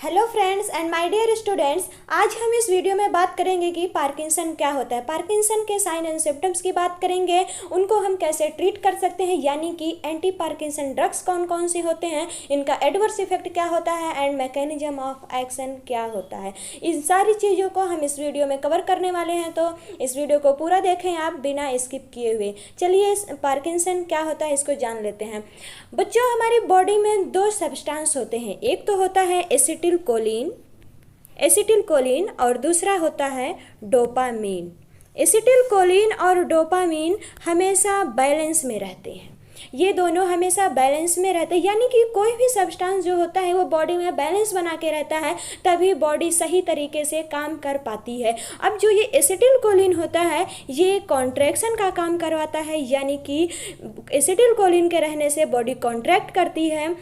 Hello friends and my dear students, आज हम इस वीडियो में बात करेंगे कि पार्किंसन क्या होता है। पार्किंसन के साइन एंड सिम्टम्स की बात करेंगे, उनको हम कैसे ट्रीट कर सकते हैं, यानी कि एंटी पार्किंसन ड्रग्स कौन कौन से होते हैं, इनका एडवर्स इफेक्ट क्या होता है एंड मैकेनिज्म ऑफ एक्शन क्या होता है। इन सारी चीज़ों को हम इस वीडियो में कवर करने वाले हैं, तो इस वीडियो को पूरा देखें आप बिना स्किप किए हुए। चलिए पार्किंसन क्या होता है इसको जान लेते हैं। बच्चों, हमारी बॉडी में दो सब्सटेंस होते हैं, एक तो होता है एसिटिलकोलिन और दूसरा होता है डोपामीन। एसिटिलकोलिन और डोपामीन हमेशा बैलेंस में रहते हैं, ये दोनों हमेशा बैलेंस में रहते हैं, यानी कि कोई भी सब्सटेंस जो होता है वो बॉडी में बैलेंस बना के रहता है, तभी बॉडी सही तरीके से काम कर पाती है। अब जो ये एसिटिलकोलिन होता है ये कॉन्ट्रैक्शन का काम करवाता है, यानी कि एसिटिलकोलिन के रहने से बॉडी कॉन्ट्रैक्ट करती है,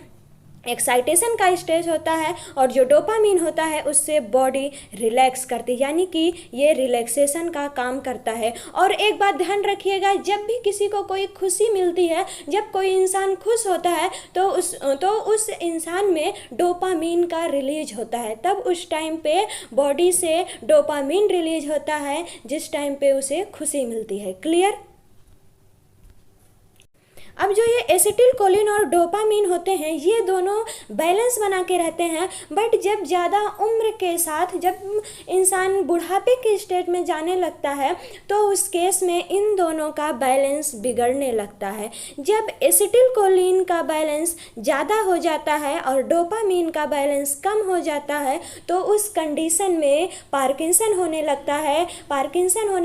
एक्साइटेशन का स्टेज होता है, और जो डोपामीन होता है उससे बॉडी रिलैक्स करती है, यानी कि ये रिलैक्सेशन का काम करता है। और एक बात ध्यान रखिएगा, जब भी किसी को कोई खुशी मिलती है, जब कोई इंसान खुश होता है तो उस इंसान में डोपामीन का रिलीज होता है, तब उस टाइम पे बॉडी से डोपामीन रिलीज होता है जिस टाइम पे उसे खुशी मिलती है। क्लियर? अब जो ये एसिटिलकोलिन और डोपामीन होते हैं ये दोनों बैलेंस बना के रहते हैं, बट जब ज़्यादा उम्र के साथ जब इंसान बुढ़ापे के स्टेज में जाने लगता है तो उस केस में इन दोनों का बैलेंस बिगड़ने लगता है। जब एसिटिलकोलिन का बैलेंस ज़्यादा हो जाता है और डोपामीन का बैलेंस कम हो जाता है तो उस कंडीशन में पार्किंसन होने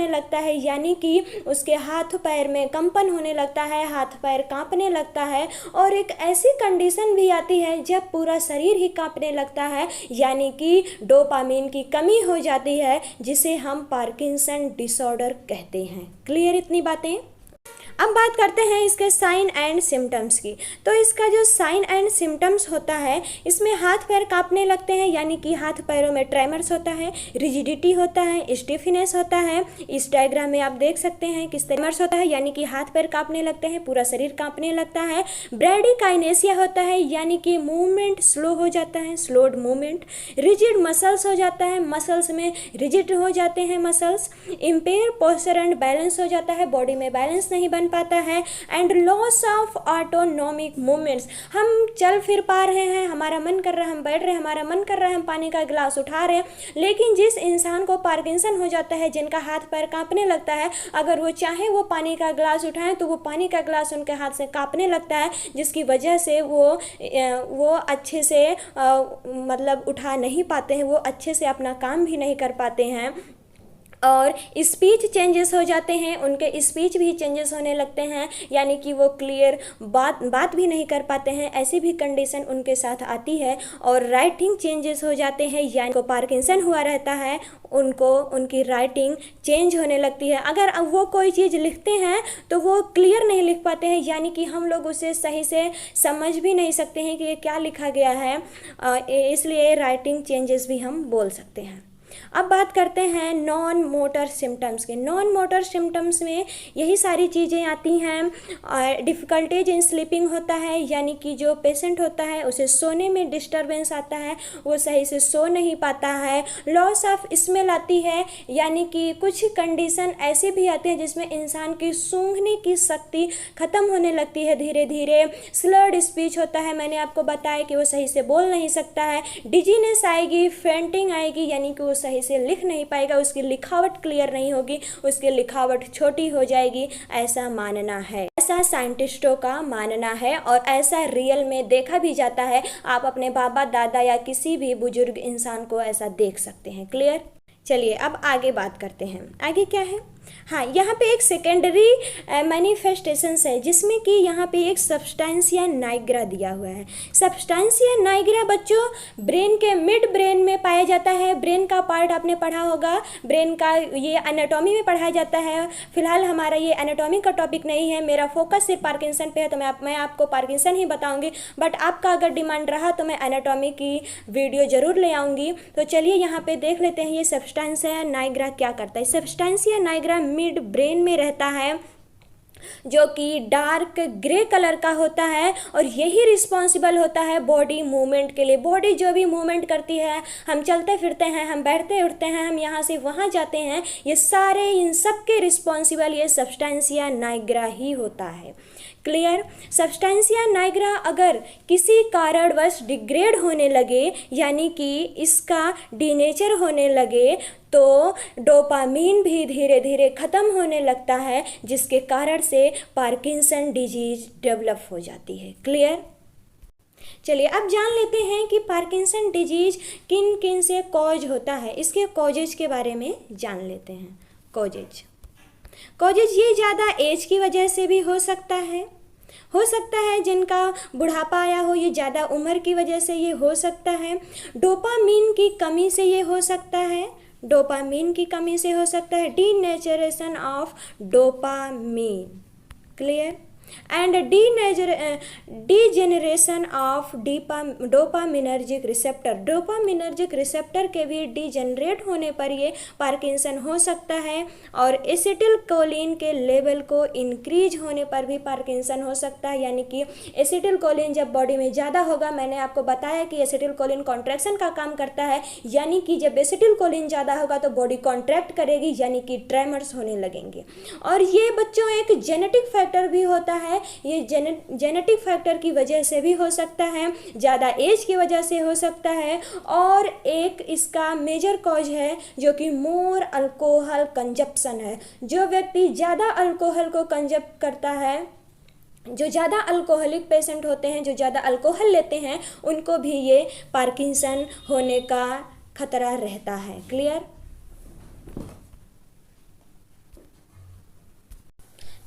लगता है, यानी कि उसके हाथ पैर में कंपन होने लगता है, हाथ पैर कांपने लगता है, और एक ऐसी कंडीशन भी आती है जब पूरा शरीर ही कांपने लगता है, यानी कि डोपामीन की कमी हो जाती है, जिसे हम पार्किंसन डिसऑर्डर कहते हैं। क्लियर इतनी बातें? अब बात करते हैं इसके साइन एंड सिम्टम्स की। तो इसका जो साइन एंड सिम्टम्स होता है इसमें हाथ पैर कांपने लगते हैं, यानी कि हाथ पैरों में ट्रेमर्स होता है, रिजिडिटी होता है, स्टिफनेस होता है। इस डायग्राम में आप देख सकते हैं किस ट्रेमर्स होता है, यानी कि हाथ पैर कांपने लगते हैं, पूरा शरीर कांपने लगता है। ब्रैडीकाइनेसिया होता है, यानी कि मूवमेंट स्लो हो जाता है, स्लोड मूवमेंट। रिजिड मसल्स हो जाता है, मसल्स में रिजिड हो जाते हैं muscles. Empire posture and balance हो जाता है, बॉडी में बैलेंस नहीं बन पाता है। And loss of autonomic movements, हम चल फिर पा रहे हैं, हमारा मन कर रहा है हम बैठ रहे हैं, हमारा मन कर रहा है हम पानी का गिलास उठा रहे हैं, लेकिन जिस इंसान को पार्किंसन हो जाता है, जिनका हाथ पैर कांपने लगता है, अगर वो चाहे वो पानी का गिलास उठाएं तो वो पानी का गिलास उनके हाथ से कांपने लगता है, जिसकी वजह से वो अच्छे से मतलब उठा नहीं पाते हैं, वो अच्छे से अपना काम भी नहीं कर पाते हैं। और स्पीच चेंजेस हो जाते हैं, उनके स्पीच भी चेंजेस होने लगते हैं, यानी कि वो क्लियर बात भी नहीं कर पाते हैं, ऐसी भी कंडीशन उनके साथ आती है। और राइटिंग चेंजेस हो जाते हैं, यानी को पार्किंसन हुआ रहता है उनकी राइटिंग चेंज होने लगती है। अगर वो कोई चीज़ लिखते हैं तो वो क्लियर नहीं लिख पाते हैं, यानी कि हम लोग उसे सही से समझ भी नहीं सकते हैं कि ये क्या लिखा गया है, इसलिए राइटिंग चेंजेस भी हम बोल सकते हैं। अब बात करते हैं नॉन मोटर सिम्टम्स के। नॉन मोटर सिम्टम्स में यही सारी चीज़ें आती हैं। डिफ़िकल्टीज इन स्लीपिंग होता है, यानी कि जो पेशेंट होता है उसे सोने में डिस्टर्बेंस आता है, वो सही से सो नहीं पाता है। लॉस ऑफ स्मेल आती है, यानी कि कुछ कंडीशन ऐसे भी आते हैं जिसमें इंसान की सूंघने की शक्ति ख़त्म होने लगती है धीरे धीरे। स्लर्ड स्पीच होता है, मैंने आपको बताया कि वो सही से बोल नहीं सकता है। डिजीनेस आएगी, फेंटिंग आएगी, यानी कि वो सही से लिख नहीं पाएगा, उसकी लिखावट क्लियर नहीं होगी, उसकी लिखावट छोटी हो जाएगी, ऐसा मानना है, ऐसा साइंटिस्टों का मानना है, और ऐसा रियल में देखा भी जाता है। आप अपने बाबा दादा या किसी भी बुजुर्ग इंसान को ऐसा देख सकते हैं। क्लियर? चलिए अब आगे बात करते हैं। आगे क्या है? हाँ, यहाँ पे एक सेकेंडरी मैनिफेस्टेशंस है, जिसमें कि यहाँ पे एक सब्सटेंसिया नाइग्रा दिया हुआ है। सब्सटेंसिया नाइग्रा बच्चों ब्रेन के मिड ब्रेन में पाया जाता है। ब्रेन का पार्ट आपने पढ़ा होगा, ब्रेन का ये एनाटॉमी में पढ़ाया जाता है। फिलहाल हमारा ये एनाटॉमी का टॉपिक नहीं है, मेरा फोकस सिर्फ पार्किंसन पे है, तो मैं आपको पार्किंसन ही बताऊँगी, बट आपका अगर डिमांड रहा तो मैं एनाटॉमी की वीडियो ज़रूर ले आऊँगी। तो चलिए यहाँ पे देख लेते हैं ये सब्सटेंसिया नाइग्रा क्या करता है। सब्सटेंसिया नाइग्रा मिड ब्रेन में रहता है, जो कि डार्क ग्रे कलर का होता है, और यही रिस्पॉन्सिबल होता है बॉडी मूवमेंट के लिए। बॉडी जो भी मूवमेंट करती है, हम चलते फिरते हैं, हम बैठते उठते हैं, हम यहाँ से वहाँ जाते हैं, ये सारे इन सब के रिस्पॉन्सिबल ये सब्सटेंसिया नाइग्रा ही होता है। क्लियर। सब्सटेंसिया नाइग्रा अगर किसी कारणवश डिग्रेड होने लगे, यानी कि इसका डीनेचर होने लगे, तो डोपामीन भी धीरे धीरे ख़त्म होने लगता है, जिसके कारण से पार्किंसन डिजीज डेवलप हो जाती है। क्लियर। चलिए अब जान लेते हैं कि पार्किंसन डिजीज किन किन से कॉज होता है। इसके कॉजेज के बारे में जान लेते हैं। कॉजेज ये ज़्यादा एज की वजह से भी हो सकता है जिनका बुढ़ापा आया हो, ये ज़्यादा उम्र की वजह से ये हो सकता है। डोपामीन की कमी से ये हो सकता है, denaturation of dopamine. Clear. And degeneration of dopaminergic receptor के भी डीजेनरेट होने पर ये पार्किंसन हो सकता है। और एसिटिल कोलिन के लेवल को इंक्रीज होने पर भी पार्किंसन हो सकता है, यानी कि एसिटिल कोलिन जब बॉडी में ज़्यादा होगा, मैंने आपको बताया कि एसिटिल कोलिन कॉन्ट्रैक्शन का काम करता है, यानी कि जब एसिटिल कोलिन ज़्यादा होगा तो बॉडी कॉन्ट्रैक्ट करेगी, यानी कि ट्रेमर्स होने लगेंगे। और ये बच्चों एक जेनेटिक फैक्टर भी होता है, ये जेनेटिक फैक्टर की वजह से भी हो सकता है, ज़्यादा एज की वजह से हो सकता है, और एक इसका मेजर कॉज है जो कि मोर अल्कोहल कंजप्शन है। जो व्यक्ति ज़्यादा अल्कोहल को कंजप्ट करता है, जो ज़्यादा अल्कोहलिक पेशेंट होते हैं, जो ज़्यादा अल्कोहल लेते हैं, उनको भी ये पार्किंसन होने का खतरा रहता है। क्लियर।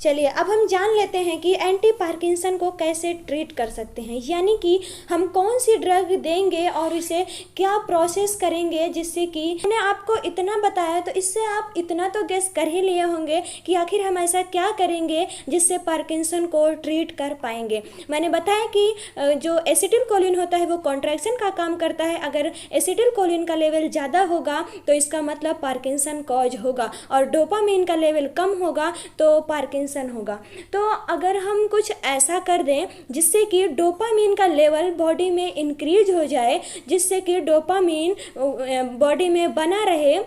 चलिए अब हम जान लेते हैं कि एंटी पार्किंसन को कैसे ट्रीट कर सकते हैं, यानी कि हम कौन सी ड्रग देंगे और इसे क्या प्रोसेस करेंगे, जिससे कि मैंने आपको इतना बताया तो इससे आप इतना तो गेस कर ही लिए होंगे कि आखिर हम ऐसा क्या करेंगे जिससे पार्किंसन को ट्रीट कर पाएंगे। मैंने बताया कि जो एसिटिल कोलिन होता है वो कॉन्ट्रैक्शन का काम करता है। अगर एसिटिल कोलिन का लेवल ज़्यादा होगा तो इसका मतलब पार्किंसन कॉज होगा, और डोपामीन का लेवल कम होगा तो पार्किंसन होगा। तो अगर हम कुछ ऐसा कर दें जिससे कि डोपामीन का लेवल बॉडी में इंक्रीज हो जाए, जिससे कि डोपामीन बॉडी में बना रहे,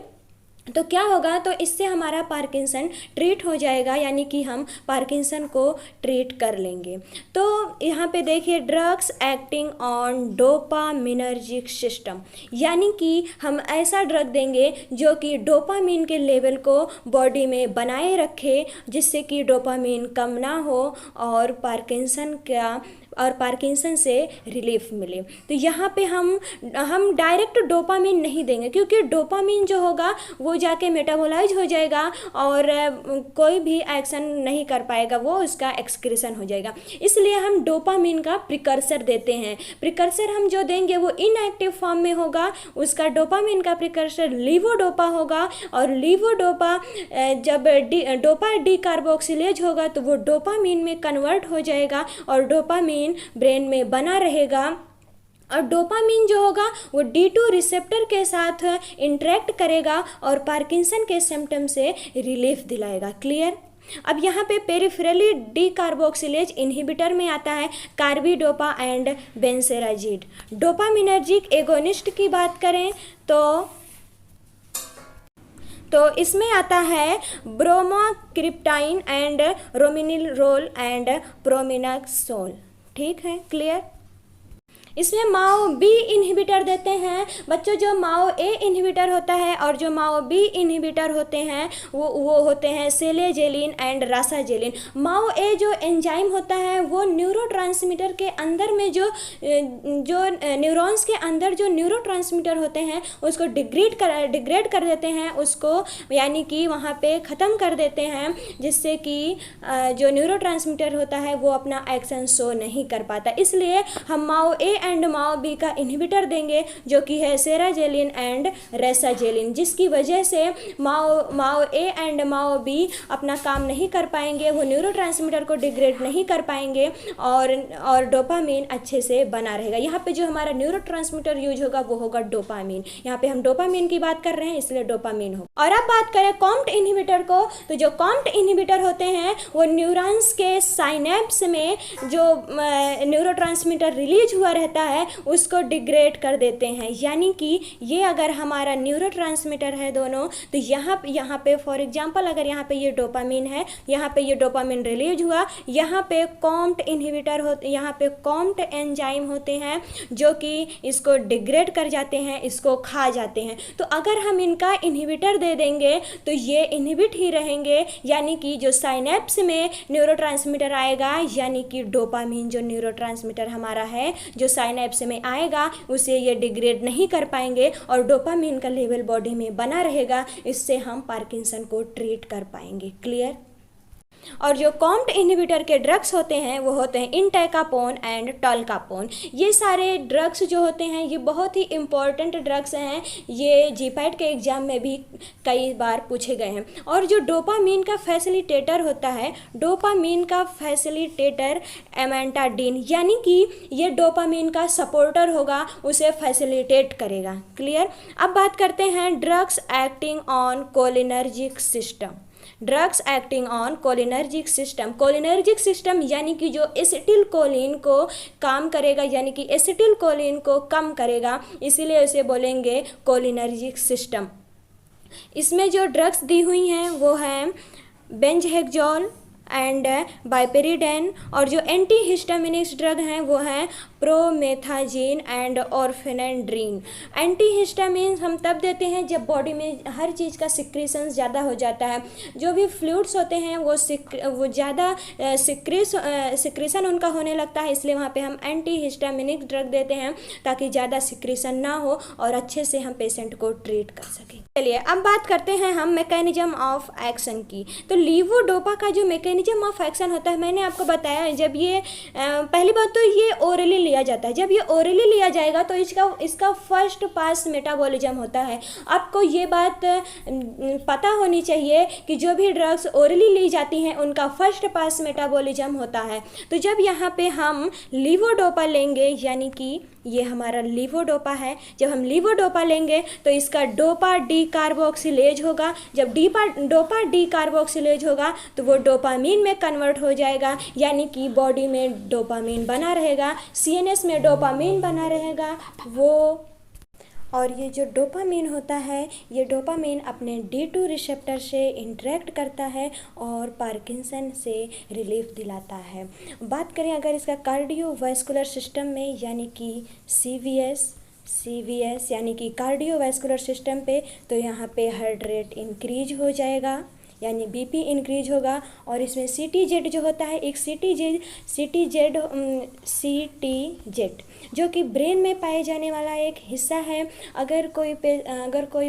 तो क्या होगा, तो इससे हमारा पार्किंसन ट्रीट हो जाएगा, यानी कि हम पार्किंसन को ट्रीट कर लेंगे। तो यहाँ पे देखिए, drugs acting on dopaminergic system, यानी कि हम ऐसा ड्रग देंगे जो कि डोपामीन के लेवल को बॉडी में बनाए रखे, जिससे कि डोपामीन कम ना हो और पार्किंसन से रिलीफ मिले। तो यहाँ पे हम डायरेक्ट डोपामीन नहीं देंगे, क्योंकि डोपामीन जो होगा वो जाके मेटाबोलाइज हो जाएगा और कोई भी एक्शन नहीं कर पाएगा, वो उसका एक्सक्रीशन हो जाएगा। इसलिए हम डोपामीन का प्रिकर्सर देते हैं। प्रिकर्सर हम जो देंगे वो इनएक्टिव फॉर्म में होगा, उसका डोपामीन का प्रिकर्सर लीवोडोपा होगा, और लीवोडोपा जब डोपा डीकार्बोक्सिलेज होगा तो वो डोपामीन में कन्वर्ट हो जाएगा और डोपामीन ब्रेन में बना रहेगा। और डोपामीन जो होगा वो D2 रिसेप्टर के साथ इंटरेक्ट करेगा और पार्किंसन के सिम्टम से रिलीफ दिलाएगा। क्लियर। अब यहाँ पे पेरिफेरली डीकार्बोक्सिलेज इनहिबिटर में आता है कार्बिडोपा एंड बेंसेराजिड। डोपामिनर्जिक एगोनिस्ट की बात करें तो इसमें आता है ब्रोमोक्रिप्टाइन एंड रोमिनिलरोल एंड प्रोमिनाक्सोल। ठीक है। क्लियर। इसमें माओ बी इनहिबिटर देते हैं बच्चों। जो माओ ए इनहिबिटर होता है और जो माओ बी इनहिबिटर होते हैं वो होते हैं सेलेजेलिन एंड रासाजेलिन। माओ ए जो एंजाइम होता है वो न्यूरोट्रांसमीटर के अंदर में जो न्यूरॉन्स के अंदर जो न्यूरोट्रांसमीटर होते हैं उसको डिग्रेड कर देते हैं उसको, यानी कि वहाँ पे ख़त्म कर देते हैं, जिससे कि जो न्यूरोट्रांसमीटर होता है वो अपना एक्शन शो नहीं कर पाता। इसलिए हम माओ ए एंड माओ बी का इनहिबिटर देंगे जो कि कि है सेराजेलिन एंड रेसाजेलिन, जिसकी वजह से माओ ए एंड माओ बी अपना काम नहीं कर पाएंगे, वो न्यूरोट्रांसमीटर को डिग्रेड नहीं कर पाएंगे और डोपामीन अच्छे से बना रहेगा। यहाँ पे जो हमारा न्यूरोट्रांसमीटर यूज होगा वो होगा डोपामीन। यहाँ पे हम डोपामीन की बात कर रहे हैं इसलिए डोपामीन हो। और अब बात करें कॉम्ट इनहिबिटर को, तो जो कॉम्ट इनहिबिटर होते हैं वो न्यूरॉन्स के साइनेप्स में जो न्यूरोट्रांसमीटर रिलीज हुआ रहता है उसको डिग्रेड कर देते हैं। यानी कि ये अगर हमारा न्यूरोट्रांसमीटर है दोनों, तो यहाँ पे फॉर एग्जांपल अगर यहाँ पे ये डोपामीन है, यहाँ पे ये डोपामीन रिलीज हुआ, यहाँ पे कॉम्ट इनहिबिटर होते, यहाँ पे कॉम्ट एंजाइम होते हैं जो कि इसको डिग्रेड कर जाते हैं, इसको खा जाते हैं। तो अगर हम इनका इनहिबिटर दे देंगे तो ये इनहिबिट ही रहेंगे, यानी कि जो साइनेप्स में न्यूरोट्रांसमीटर आएगा, यानी कि डोपामीन जो न्यूरोट्रांसमीटर हमारा है जो साइनेप्स में आएगा उसे ये डिग्रेड नहीं कर पाएंगे और डोपामीन का लेवल बॉडी में बना रहेगा। इससे हम पार्किंसन को ट्रीट कर पाएंगे। क्लियर? और जो कॉम्ट इनहिबिटर के ड्रग्स होते हैं वो होते हैं इंटैकापोन एंड टॉल्कापोन। ये सारे ड्रग्स जो होते हैं ये बहुत ही इम्पॉर्टेंट ड्रग्स हैं, ये जीपैट के एग्ज़ाम में भी कई बार पूछे गए हैं। और जो डोपामीन का फैसिलिटेटर होता है, डोपामीन का फैसिलिटेटर एमेंटाडीन, यानी कि ये डोपामीन का सपोर्टर होगा, उसे फैसिलिटेट करेगा। क्लियर? अब बात करते हैं drugs acting on cholinergic system. Drugs acting on cholinergic system. Cholinergic system यानी कि जो एसिटिल कोलिन को काम करेगा, यानी कि एसिटिल कोलिन को कम करेगा, इसीलिए इसे बोलेंगे कोलिनर्जिक सिस्टम। इसमें जो ड्रग्स दी हुई हैं वो हैं बेंजहेक्जोल एंड बाइपेरिडेन, और जो एंटी हिस्टामिनिक्स ड्रग हैं वो हैं प्रोमेथाजीन एंड ऑर्फेनेड्रीन। एंटी हिस्टामिन हम तब देते हैं जब बॉडी में हर चीज़ का सिक्रीशन ज़्यादा हो जाता है, जो भी फ्लूइड्स होते हैं वो ज़्यादा सिक्रीशन उनका होने लगता है, इसलिए वहाँ पे हम एंटी हिस्टामिनिक ड्रग देते हैं ताकि ज़्यादा सिक्रीशन ना हो और अच्छे से हम पेशेंट को ट्रीट कर सकें। चलिए अब बात करते हैं हम मैकेनिज्म ऑफ एक्शन की। तो लीवोडोपा का जो मैकेनिज्म ऑफ एक्शन होता है, मैंने आपको बताया जब ये पहली बात तो ये ओरली लिया जाता है। जब ये ओरली लिया जाएगा तो इसका फर्स्ट पास मेटाबॉलिज्म होता है। आपको ये बात पता होनी चाहिए कि जो भी ड्रग्स ओरली ली जाती हैं उनका फर्स्ट पास मेटाबॉलिज्म होता है। तो जब यहाँ पे हम लीवोडोपा लेंगे, यानी कि ये हमारा लीवोडोपा है, जब हम लीवोडोपा लेंगे तो इसका डोपा डी कार्बोक्सिलेज होगा। जब डोपा डी कार्बोक्सिलेज होगा तो वो डोपामीन में कन्वर्ट हो जाएगा, यानी कि बॉडी में डोपामीन बना रहेगा, सीएनएस में डोपामीन बना रहेगा वो। और ये जो डोपामीन होता है, ये डोपामीन अपने D2 रिसेप्टर से इंटरेक्ट करता है और पार्किंसन से रिलीफ दिलाता है। बात करें अगर इसका कार्डियोवैस्कुलर सिस्टम में, यानी कि CVS यानी कि कार्डियोवैस्कुलर सिस्टम पे, तो यहाँ पे हार्ट रेट इंक्रीज हो जाएगा, यानी BP इंक्रीज होगा। और इसमें CTZ जो होता है, एक CTZ जो कि ब्रेन में पाए जाने वाला एक हिस्सा है। अगर कोई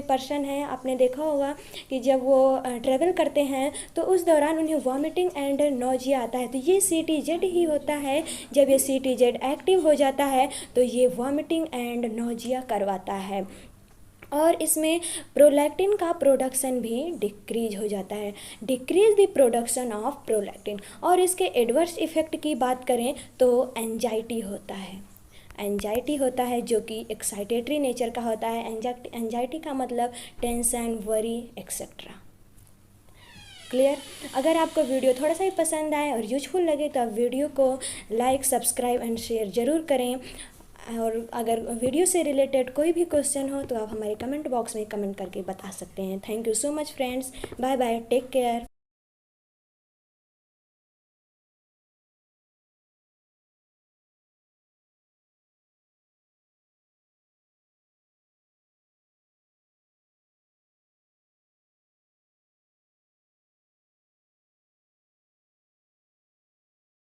पर्सन है, आपने देखा होगा कि जब वो ट्रैवल करते हैं तो उस दौरान उन्हें वॉमिटिंग एंड नोजिया आता है, तो ये CTZ ही होता है। जब ये CTZ एक्टिव हो जाता है तो ये वॉमिटिंग एंड नोजिया करवाता है। और इसमें प्रोलैक्टिन का प्रोडक्शन भी डिक्रीज हो जाता है, decrease the production of prolactin. और इसके एडवर्स इफ़ेक्ट की बात करें तो एंजाइटी होता है जो कि एक्साइटेटरी नेचर का होता है। एंजाइटी का मतलब टेंशन, वरी एक्सेट्रा। क्लियर? अगर आपको वीडियो थोड़ा सा ही पसंद आए और यूजफुल लगे तो आप वीडियो को लाइक, सब्सक्राइब एंड शेयर ज़रूर करें। और अगर वीडियो से रिलेटेड कोई भी क्वेश्चन हो तो आप हमारे कमेंट बॉक्स में कमेंट करके बता सकते हैं। Thank you so much friends, bye bye, take care.